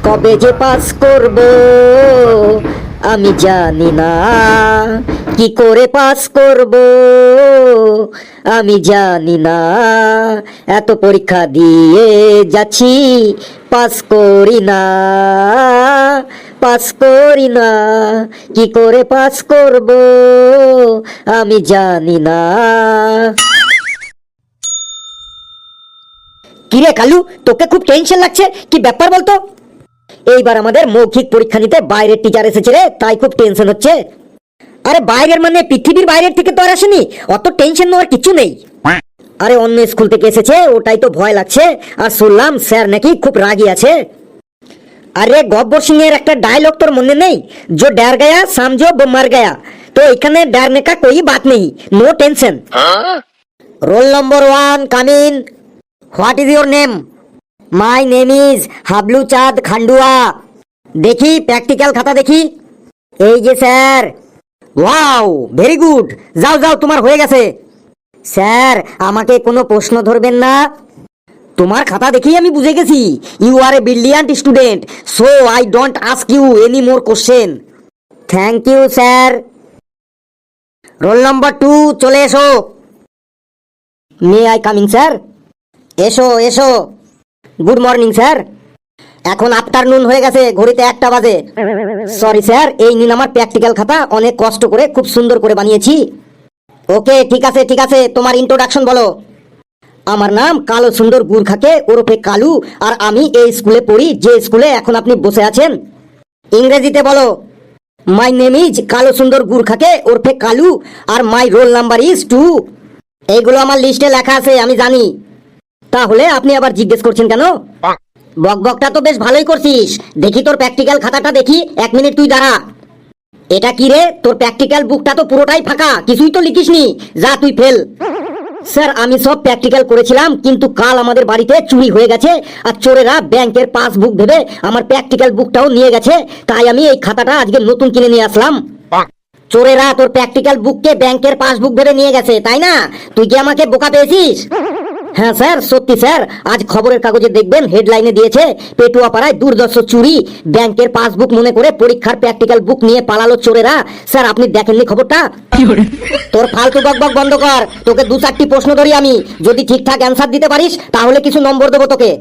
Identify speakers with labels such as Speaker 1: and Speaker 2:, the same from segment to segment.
Speaker 1: কবে যে পাস করব আমি জানি না, কি করে পাস করব আমি জানি না। এত পরীক্ষা দিয়ে যাচ্ছি, পাস করি না, পাস করি না, কি করে পাস করব আমি জানি না। কিরে কালু, তোকে খুব টেনশন লাগছে, কি ব্যাপার বলতো? এইবার আমাদের মৌখিক পরীক্ষা নিতে বাইরের টিচার এসেছে রে, তাই খুব টেনশন হচ্ছে। আরে বাইরের মানে পৃথিবীর বাইরের থেকে তো আর আসেনি, অত টেনশন নেওয়ার কিছু নেই। আরে অন্য স্কুল থেকে এসেছে, ওটাই তো ভয় লাগছে। আর শুনলাম স্যার নাকি খুব রাগী আছে। আরে গব্বর সিং এর একটা ডায়লগ তোর মনে নেই? जो डर गया समझो वो मर गया। তো এখানে डरने का कोई बात नहीं, no tension. Roll number 1 come in. What is your name? My name is Hablu Chand Khandua. দেখি প্র্যাকটিক্যাল খাতা দেখি। এই যে স্যার। ওয়াও, ভেরি গুড, যাও যাও, তোমার হয়ে গেছে। স্যার আমাকে কোনো প্রশ্ন ধরবেন না, তোমার খাতা দেখি আমি বুঝে গেছি you are a brilliant student, so I don't ask you any more question. Thank you sir. Roll number 2 চলে এসো। May I coming sir? এসো এসো। Good morning sir. এখন আফটারনুন হয়ে গেছে, ঘড়িতে 1টা বাজে। সরি স্যার, এই নিন আমার প্র্যাকটিক্যাল খাতা, অনেক কষ্ট করে খুব সুন্দর করে বানিয়েছি। ওকে ঠিক আছে ঠিক আছে, তোমার ইন্ট্রোডাকশন বলো। আমার নাম কালো সুন্দর গুরখাকে ওরফে কালু, আর আমি এই স্কুলে পড়ি যে স্কুলে এখন আপনি বসে আছেন। ইংরেজিতে বলো। মাই নেম ইজ কালো সুন্দর গুরখাকে ওরফে কালু, আর মাই রোল নাম্বার ইজ 2। এইগুলো আমার লিস্টে লেখা আছে, আমি জানি। তাহলে আপনি আবার জিজ্ঞেস করছেন কেন? বকবকটা তো বেশ ভালোই করছিস, দেখি তোর প্র্যাকটিক্যাল খাতাটা দেখি। 1 মিনিট তুই দাঁড়া। এটা কি রে, তোর প্র্যাকটিক্যাল বুকটা তো পুরোটাই ফাঁকা, কিছুই তো লিখিসনি, যা তুই ফেল। স্যার আমি সব প্র্যাকটিক্যাল করেছিলাম, কিন্তু কাল আমাদের বাড়িতে চুরি হয়ে গেছে, আর চোরেরা ব্যাংকের পাসবুক ভেবে আমার প্র্যাকটিক্যাল বুকটাও নিয়ে গেছে, তাই আমি এই খাতাটা আজকে নতুন কিনে নিয়ে আসলাম। চোরেরা তোর প্র্যাকটিক্যাল বুককে ব্যাংকের পাসবুক ভেবে নিয়ে গেছে, তাই না? তুই কি আমাকে বোকা পেয়েছিস? হ্যাঁ স্যার, সত্যি স্যার। আজ খবরের কাগজে দেখবেন হেডলাইনে দিয়েছে, পেটুয়াপাড়ায় দুর্দর্শ চুরি, ব্যাংকের পাসবুক মনে করে পরীক্ষার প্র্যাকটিক্যাল বুক নিয়ে পালালো চোরেরা। স্যার আপনি দেখেননি খবরটা? তোর ফালতু বকবক বন্ধ কর, তোকে 2-4টি প্রশ্ন ধরি আমি, যদি ঠিকঠাক অ্যান্সার দিতে পারিস তাহলে কিছু নম্বর দেবো তোকে।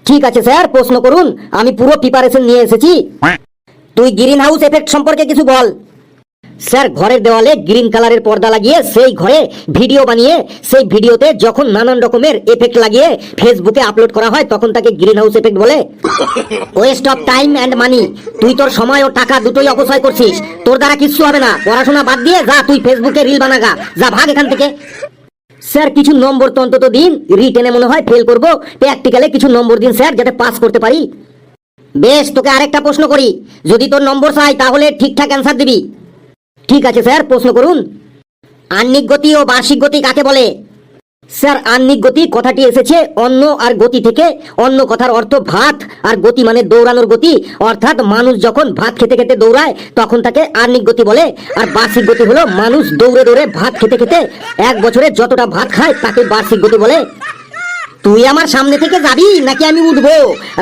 Speaker 1: ঠিক আছে স্যার, প্রশ্ন করুন, আমি পুরো প্রিপারেশন নিয়ে এসেছি। তুই গ্রিন হাউস এফেক্ট সম্পর্কে কিছু বল। স্যার ঘরের দেওয়ালে গ্রিন কালারের পর্দা লাগিয়ে সেই ঘরে ভিডিও বানিয়ে সেই ভিডিওতে যখন নানান রকমের এফেক্ট লাগিয়ে ফেসবুকে আপলোড করা হয় তখন তাকে গ্রিন হাউস এফেক্ট বলে। West of time and money, তুই তোর সময় ও টাকা দুটোই অপচয় করছিস, তোর দ্বারা কিচ্ছু হবে না। পড়াশোনা বাদ দিয়ে যা তুই ফেসবুকে রিল বানাগা, যা ভাগ এখান থেকে। স্যার কিছু নম্বর তো অন্তত দিন, রিটেনে মনে হয় ফেল করবো, প্র্যাকটিক্যালে কিছু নম্বর দিন স্যার, যাতে পাস করতে পারি। বেশ, তোকে আরেকটা প্রশ্ন করি, যদি তোর নম্বর চাই তাহলে ঠিকঠাক অ্যান্সার দিবি। ঠিক আছে স্যার, প্রশ্ন করুন। আহ্নিক গতি ও বার্ষিক গতি কাকে বলে? স্যার আহ্নিক গতি কথাটি এসেছে অন্ন আর গতি থেকে। অন্ন কথার অর্থ ভাত, আর গতি মানে দৌড়ানোর গতি, অর্থাৎ মানুষ যখন ভাত খেতে খেতে দৌড়ায় তখন তাকে আহ্নিক গতি বলে। আর বার্ষিক গতি হলো মানুষ দৌড়ে দৌড়ে ভাত খেতে খেতে 1 বছরে যতটা ভাত খায় তাকে বার্ষিক গতি বলে। তুই আমার সামনে থেকে যাবি নাকি আমি উঠবো?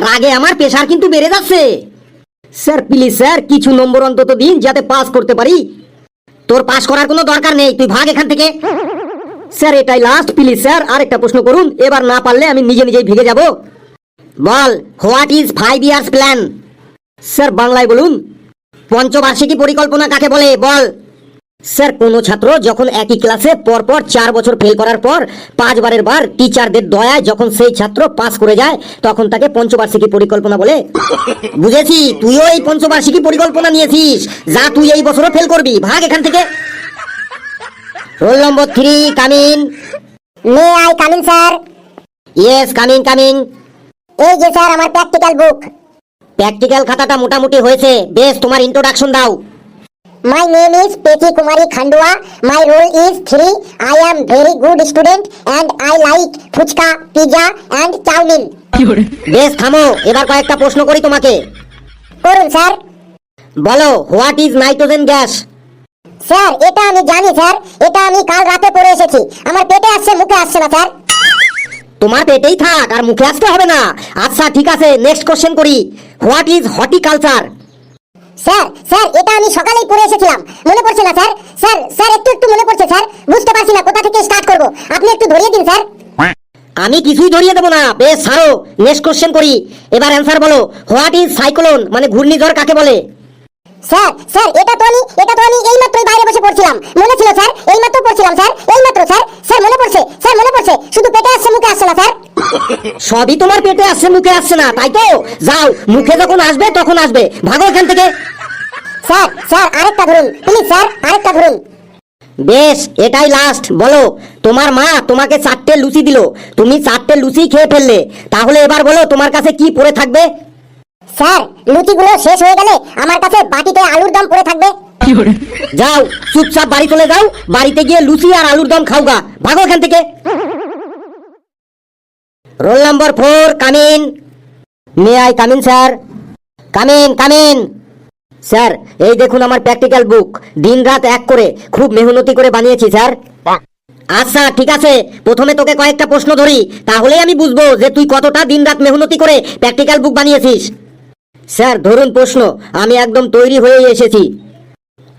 Speaker 1: রাগে আমার প্রেশার কিন্তু বেড়ে যাচ্ছে। স্যার প্লিজ স্যার, কিছু নম্বর অন্তত দিন যাতে পাস করতে পারি। তোর পাস করার কোনো দরকার নেই, তুই ভাগ এখান থেকে। স্যার এটাই লাস্ট, প্লিজ স্যার আরেকটা প্রশ্ন করুন, এবার না পারলে আমি নিজে নিজেই ভেগে যাব। বল, what is 5 years plan? Sir বাংলায় বলুন। পঞ্চবার্ষিকী পরিকল্পনা কাকে বলে বল। স্যার কোনো ছাত্র যখন একই ক্লাসে পরপর 4 বছর ফেল করার পর 5 বারের বার টিচারদের দয়ায় যখন সেই ছাত্র পাস করে যায় তখন তাকে পঞ্চবার্ষিকী পরিকল্পনা বলে। বুঝেছি, তুইও এই পঞ্চবার্ষিকী পরিকল্পনা নিয়েছিস, যা তুই এই বছরও ফেল করবি, ভাগ এখান থেকে। Roll number 3 coming.
Speaker 2: May I coming sir?
Speaker 1: Yes coming coming.
Speaker 2: এই যে স্যার আমার প্র্যাকটিক্যাল বুক।
Speaker 1: প্র্যাকটিক্যাল খাতাটা মোটামুটি হয়েছে, বেশ তোমার ইন্ট্রোডাকশন দাও।
Speaker 2: My name is Peti Kumari Khandua. My role is 3. I am very good student and I like fuchka, pizza and chowmein.
Speaker 1: বেশ থামো, এবার কয়েকটা প্রশ্ন করি তোমাকে।
Speaker 2: করুন স্যার।
Speaker 1: বলো, what is nitrogen gas?
Speaker 2: Sir এটা আমি জানি স্যার, এটা আমি কাল রাতে পড়ে এসেছি, আমার পেটে আসছে মুখে আসছে না স্যার।
Speaker 1: তোমার পেটেই থাক, আর মুখে আসতে হবে না। আচ্ছা ঠিক আছে, নেক্সট কোশ্চেন করি। What is horticulture?
Speaker 2: Sir sir এটা আমি সকালেই পড়ে এসেছিলাম, মনে পড়ছে না স্যার। স্যার স্যার একটু একটু মনে পড়ছে স্যার, বুঝতে পারছি না কোথা থেকে স্টার্ট করব, আপনি একটু ধরিয়ে দিন স্যার।
Speaker 1: আমি কিছুই ধরিয়ে দেবো না, বেশ ছাড়ো, নেক্সট কোশ্চেন করি। এবার অ্যান্সার বলো। হোয়াট ইজ সাইক্লোন, মানে ঘূর্ণিঝড় কাকে বলে?
Speaker 2: স্যার স্যার এটা তো আমি এইমাত্রই বাইরে বসে পড়ছিলাম, মনে ছিল স্যার, এইমাত্র পড়ছিলাম স্যার, এইমাত্র স্যার। স্যার মনে পড়ছে, স্যার মনে পড়ছে, শুধু পেটে আসছে মুখে আসছে না স্যার।
Speaker 1: সবই তোমার পেটে আসছে মুখে আসছে না, তাই তো? যাও, মুখে যখন আসবে তখন আসবে, ভাগো এখান থেকে।
Speaker 2: স্যার স্যার আরেকটা ধরুন প্লিজ স্যার, আরেকটা ধরুন।
Speaker 1: বেশ, এটাই লাস্ট। বলো, তোমার মা তোমাকে 4টে লুচি দিল, তুমি 4টে লুচি খেয়ে ফেললে, তাহলে এবার বলো তোমার কাছে কি পড়ে থাকবে?
Speaker 2: স্যার লুচিগুলো শেষ হয়ে গেলে আমার কাছে বাটিতে আলুর দম পড়ে থাকবে।
Speaker 1: যাও, চুপচাপ বাড়ি চলে যাও, বাড়িতে গিয়ে লুচি আর আলুর দম খাওগা, ভাগো এখান থেকে। Roll number 4, come in. May I come in sir? Come in come in. Sir এই দেখুন আমার প্র্যাকটিক্যাল বুক, দিন রাত এক করে খুব মেহনতি করে বানিয়েছি স্যার। আচ্ছা ঠিক আছে, প্রথমে তোকে কয়েকটা প্রশ্ন ধরি, তাহলেই আমি বুঝবো যে তুই কতটা দিন রাত মেহনতি করে প্র্যাকটিক্যাল বুক বানিয়েছিস। স্যার ধরুন প্রশ্ন, আমি একদম তৈরি হয়েই এসেছি।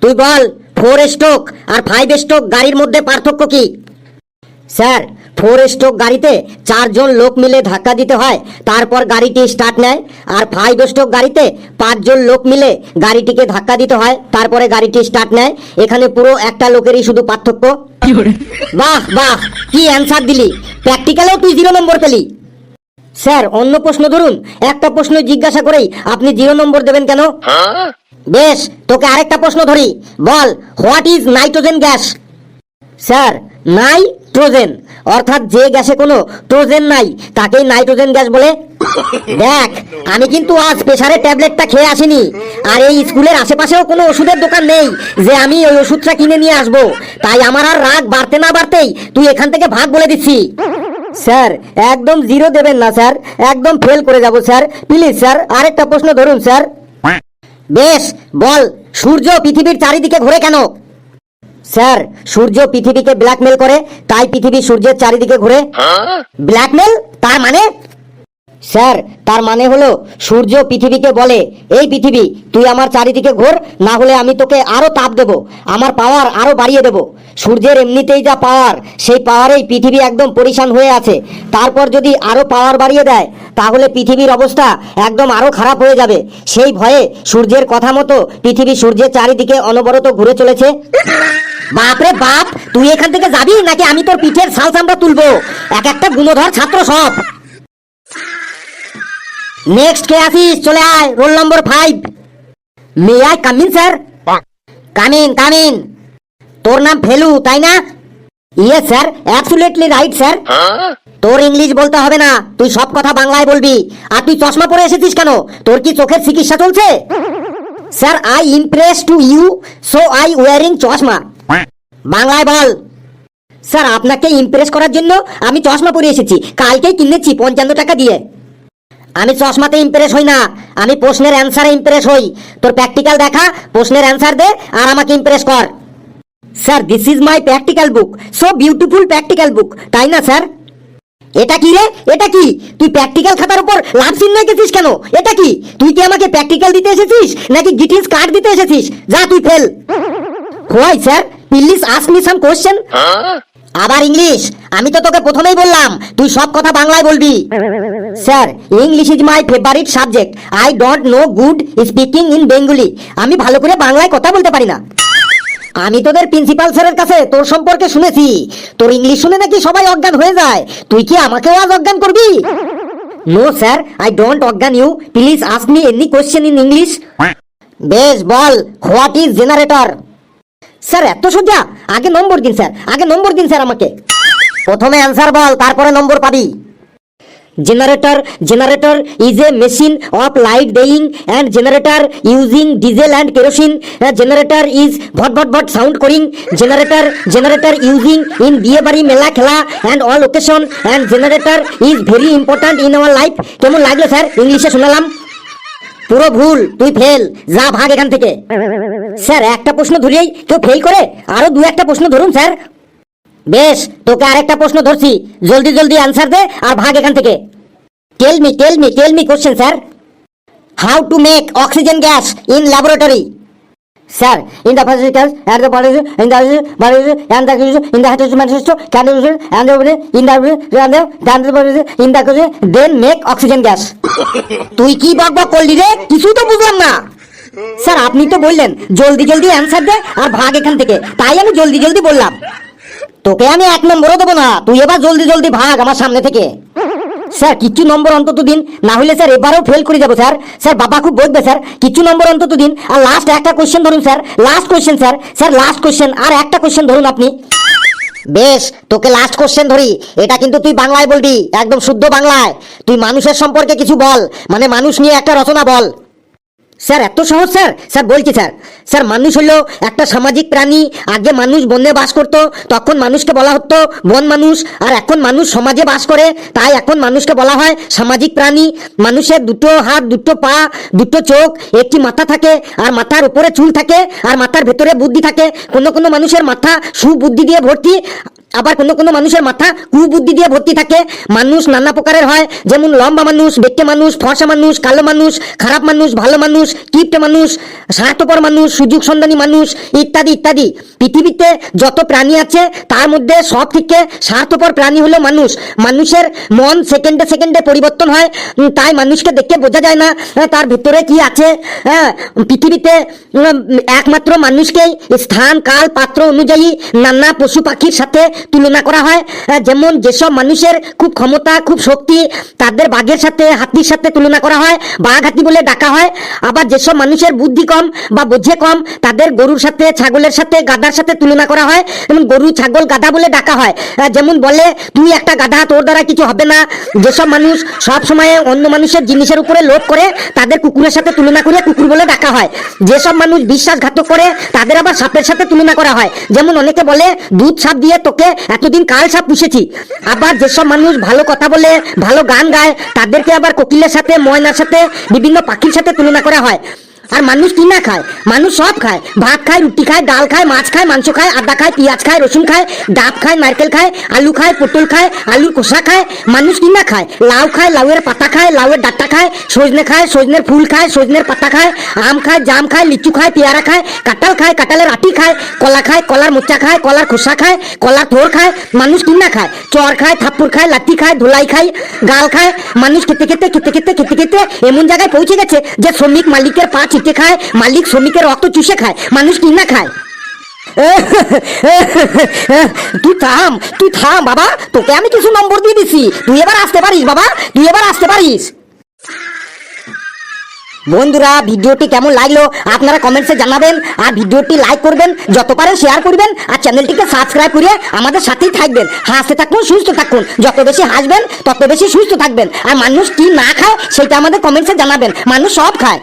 Speaker 1: তুই বল, 4 স্ট্রোক আর 5 স্ট্রোক গাড়ির মধ্যে পার্থক্য কি? স্যার 4 স্ট্রোক গাড়িতে 4 জন লোক মিলে ধাক্কা দিতে হয়, তারপর গাড়িটি স্টার্ট নেয়। আর 5 স্ট্রোক গাড়িতে 5 জন লোক মিলে গাড়িটিকে ধাক্কা দিতে হয়, তারপরে গাড়িটি স্টার্ট নেয়। এখানে পুরো একটা লোকেরই শুধু পার্থক্য। বাহ বাহ, কি অ্যান্সার দিলি! প্র্যাকটিক্যালেও তুই 0 নম্বর পেলি। স্যার অন্য প্রশ্ন ধরুন, একটা প্রশ্ন জিজ্ঞাসা করেই আপনি 0 নম্বর দেবেন কেন? বেশ, তোকে আরেকটা প্রশ্ন ধরি, বল, what is nitrogen gas? Sir nitrogen অর্থাৎ যে গ্যাসে কোনো ট্রোজেন নাই তাকেই নাইট্রোজেন গ্যাস বলে। দেখ, আমি কিন্তু আজ প্রেসারের ট্যাবলেটটা খেয়ে আসিনি, আর এই স্কুলের আশেপাশেও কোনো ওষুধের দোকান নেই যে আমি ওই ওষুধটা কিনে নিয়ে আসবো, তাই আমার আর রাগ বাড়তে না বাড়তেই তুই এখান থেকে ভাগ বলে দিচ্ছি। স্যার একদম 0 দেবেন না স্যার, একদম ফেল করে যাব স্যার, প্লিজ স্যার আরেকটা প্রশ্ন ধরুন স্যার। বেশ, বল, সূর্য পৃথিবীর চারিদিকে ঘোরে কেন? স্যার সূর্য পৃথিবীকে ব্ল্যাকমেল করে, তাই পৃথিবী সূর্যের চারিদিকে ঘুরে। ব্ল্যাকমেল তার মানে? স্যার তার মানে হলো সূর্য পৃথিবীকে বলে, এই পৃথিবী তুই আমার চারিদিকে ঘোর, না হলে আমি তোকে আরো তাপ দেব, আমার পাওয়ার আরো বাড়িয়ে দেব। সূর্যের এমনিতেই যা পাওয়ার, সেই পাওয়ারেই পৃথিবী একদম পরিশান হয়ে আছে, তারপর যদি আরো পাওয়ার বাড়িয়ে দেয় তাহলে পৃথিবীর অবস্থা একদম আরো খারাপ হয়ে যাবে। সেই ভয়ে সূর্যের কথা মতো পৃথিবী সূর্যের চারিদিকে অনবরত ঘুরে চলেছে। বাপরে বাপ, তুই এখান থেকে যাবি নাকি আমি তোর পিঠের ছাল চামড়া তুলবো? এক একটা গুণধর ছাত্র সব। নেক্সট কে আসিস, চলে আয়, roll number 5। May I come in sir? Come in come in. তোর নাম ফেলু তাই না? Yes sir, absolutely right sir. তোর ইংলিশ বলতে হবে না, তুই সব কথা বাংলায় বলবি। আর তুই চশমা পরে এসেছিস কেন? তোর কি চোখের চিকিৎসা চলছে? Sir I impress to you, so I wearing chashma. বাংলায় বল। স্যার আপনাকে ইমপ্রেস করার জন্য আমি চশমা পরে এসেছি, কালকেই কিনেছি 55 টাকা দিয়ে। আমি চশমাতে ইমপ্রেস হই না, আমি প্রশ্নের অ্যান্সারে ইমপ্রেস হই। তোর প্র্যাকটিক্যাল দেখা, প্রশ্নের অ্যান্সার দে আর আমাকে ইমপ্রেস কর। Sir this is my practical book, so beautiful practical book, তাই না স্যার? এটা কি রে, এটা কি? তুই প্র্যাকটিক্যাল খাতার উপর লাভ চিহ্ন এঁকেছিস কেন? এটা কি? তুই কি আমাকে প্র্যাকটিক্যাল দিতে এসেছিস নাকি গ্রিটিংস কার্ড দিতে এসেছিস? যা তুই fail. Why sir, please ask me some question. আবার ইংলিশ? আমি তো তোকে প্রথমেই বললাম তুই সব কথা বাংলায় বলবি। Sir English is my favourite subject, I don't know good speaking in Bengali. আমি ভালো করে বাংলায় কথা বলতে পারি না। আমি তোদের প্রিন্সিপাল স্যারের কাছে তোর সম্পর্কে শুনেছি, তোর ইংলিশ শুনে নাকি সবাই অজ্ঞান হয়ে যায়। তুই কি আমাকেও আজ অজ্ঞান করবি? নো স্যার, আই ডোন্ট অজ্ঞান you, please ask me any question in English. বেশ বল, হোয়াট ইজ জেনারেটর? স্যার এত সোজা? আগে নম্বর দিন স্যার, আগে নম্বর দিন স্যার আমাকে। প্রথমে অ্যান্সার বল, তারপরে নম্বর পাবি। Generator is a machine of light dying and generator using diesel and kerosene. Generator is Bhatt sound করিং। Generator using in বিয়ে বাড়ি মেলা খেলা and all occasion, and generator is very important in our life. কেমন লাগলো sir ইংলিশে শোনালাম? পুরো ভুল, তুই ফেল, যা ভাগ এখান থেকে। স্যার একটা প্রশ্ন ধরিয়েই কেউ ফেল করে? আরো 2-1টা প্রশ্ন ধরুন স্যার। বেশ, তোকে আরেকটা প্রশ্ন ধরছি, জলদি জলদি অ্যান্সার দে আর ভাগ এখান থেকে। Tell me question sir. How to make oxygen gas in laboratory? Sir, in the particles and the particles in the particles and the in the heteromanifesto candles and the in the then make oxygen gas. তুই কি বকবক করলি রে? কিছু তো বুঝলাম না। Sir আপনি তো বললেন জলদি জলদি অ্যান্সার দে আর ভাগ এখান থেকে, তাই আমি জলদি জলদি বললাম। তোকে আমি 1 নম্বরও দেবো না, তুই এবার জলদি জলদি ভাগ আমার সামনে থেকে। স্যার কিছু নম্বর অন্তত দিন, না হলে স্যার এবারেও ফেল করে যাবো স্যার। স্যার বাবা খুব বকবে স্যার, কিছু নম্বর অন্তত দিন। আর লাস্ট একটা কোশ্চেন ধরুন sir, last question sir. Sir last question আর একটা কোশ্চেন ধরুন আপনি। বেশ, তোকে লাস্ট কোশ্চেন ধরি, এটা কিন্তু তুই বাংলায় বলবি, একদম শুদ্ধ বাংলায়। তুই মানুষের সম্পর্কে কিছু বল, মানে মানুষ নিয়ে একটা রচনা বল। স্যার এত সহজ স্যার? স্যার বলছি স্যার। স্যার মানুষ হলো একটা সামাজিক প্রাণী। আগে মানুষ বনে বাস করতো, তখন মানুষকে বলা হতো বন মানুষ। আর এখন মানুষ সমাজে বাস করে, তাই এখন মানুষকে বলা হয় সামাজিক প্রাণী। মানুষের 2টো হাত, 2টো পা, 2টো চোখ, একটি মাথা থাকে, আর মাথার উপরে চুল থাকে, আর মাথার ভেতরে বুদ্ধি থাকে। কোনো কোনো মানুষের মাথা সুবুদ্ধি দিয়ে ভর্তি, আবার কোনো কোনো মানুষের মাথা কুবুদ্ধি দিয়ে ভর্তি থাকে। মানুষ নানা প্রকারের হয়, যেমন লম্বা মানুষ, বেটে মানুষ, ফর্সা মানুষ, কালো মানুষ, খারাপ মানুষ, ভালো মানুষ, কিপটে মানুষ, স্বার্থপর মানুষ, সুযোগ সন্ধানী মানুষ, ইত্যাদি ইত্যাদি। পৃথিবীতে যত প্রাণী আছে তার মধ্যে সব থেকে স্বার্থপর প্রাণী হলো মানুষ। মানুষের মন সেকেন্ডে সেকেন্ডে পরিবর্তন হয়, তাই মানুষকে দেখে বোঝা যায় না তার ভিতরে কি আছে। পৃথিবীতে একমাত্র মানুষকেই স্থান কাল পাত্র অনুযায়ী নানা পশু পাখির সাথে তুলনা করা হয়। যেমন যেসব মানুষের খুব ক্ষমতা, খুব শক্তি, তাদের বাঘের সাথে, হাতির সাথে তুলনা করা হয়, বাঘ হাতি বলে ডাকা হয়। আবার যেসব মানুষের বুদ্ধি কম বা বোঝে কম, তাদের গরুর সাথে, ছাগলের সাথে, গাধার সাথে তুলনা করা হয়। যেমন গরু, ছাগল, গাধা বলে ডাকা হয়। যেমন বলে তুই একটা গাধা, তোর দ্বারা কিছু হবে না। যেসব মানুষ সব সময় অন্য মানুষের জিনিসের উপরে লোভ করে, তাদের কুকুরের সাথে তুলনা করে কুকুর বলে ডাকা হয়। যেসব মানুষ বিশ্বাসঘাতক করে, তাদের আবার সাপের সাথে তুলনা করা হয়। যেমন অনেকে বলে দুধ সাপ দিয়ে তোকে এতদিন কাল সাপ পুষেছি। আবার যেসব মানুষ ভালো কথা বলে, ভালো গান গায়, তাদেরকে আবার কোকিলের সাথে, ময়নার সাথে, বিভিন্ন পাখির সাথে তুলনা করা হয়। আর মানুষ কি না খায়? মানুষ সব খায়, ভাত খায়, রুটি খায়, ডাল খায়, মাছ খায়, মাংস খায়, আদা খায়, পেঁয়াজ খায়, রসুন খায়, ডাব খায়, নারকেল খায়, আলু খায়, পটল খায়, আলুর খোসা খায়। মানুষ কি না খায়? লাউ খায়, লাউয়ের পাতা খায়, লাউয়ের ডাঁটা খায়, সজনে খায়, সজনের ফুল খায়, সজনের পাতা খায়, আম খায়, জাম খায়, লিচু খায়, পেয়ারা খায়, কাঁঠাল খায়, কাঁঠালের আটি খায়, কলা খায়, কলার মোচা খায়, কলার খোসা খায়, কলার থোর খায়। মানুষ কি না খায়? চর খায়, থাপ্পড় খায়, লাঠি খায়, ধোলাই খায়, গাল খায়। মানুষ খেতে খেতে খেতে খেতে খেতে খেতে এমন জায়গায় পৌঁছে গেছে যে শ্রমিক মালিকের পা চিটে খায়, মালিক শ্রমিকের রক্ত চুষে খায়। মানুষ কি না খায়? তুই থাম বাবা, তোকে আমি কিছু নম্বর দিয়ে দিছি, তুই এবার আসতে পারিস বাবা, তুই এবার আসতে পারিস। বন্ধুরা ভিডিওটি কেমন লাগলো আপনারা কমেন্টসে জানাবেন, আর ভিডিওটি লাইক করবেন, যত পারেন শেয়ার করবেন, আর চ্যানেলটিকে সাবস্ক্রাইব করে আমাদের সাথেই থাকবেন। হাসতে থাকুন, সুস্থ থাকুন, যত বেশি হাসবেন তত বেশি সুস্থ থাকবেন। আর মানুষ কি না খায় সেটা আমাদের কমেন্টসে জানাবেন, মানুষ সব খায়।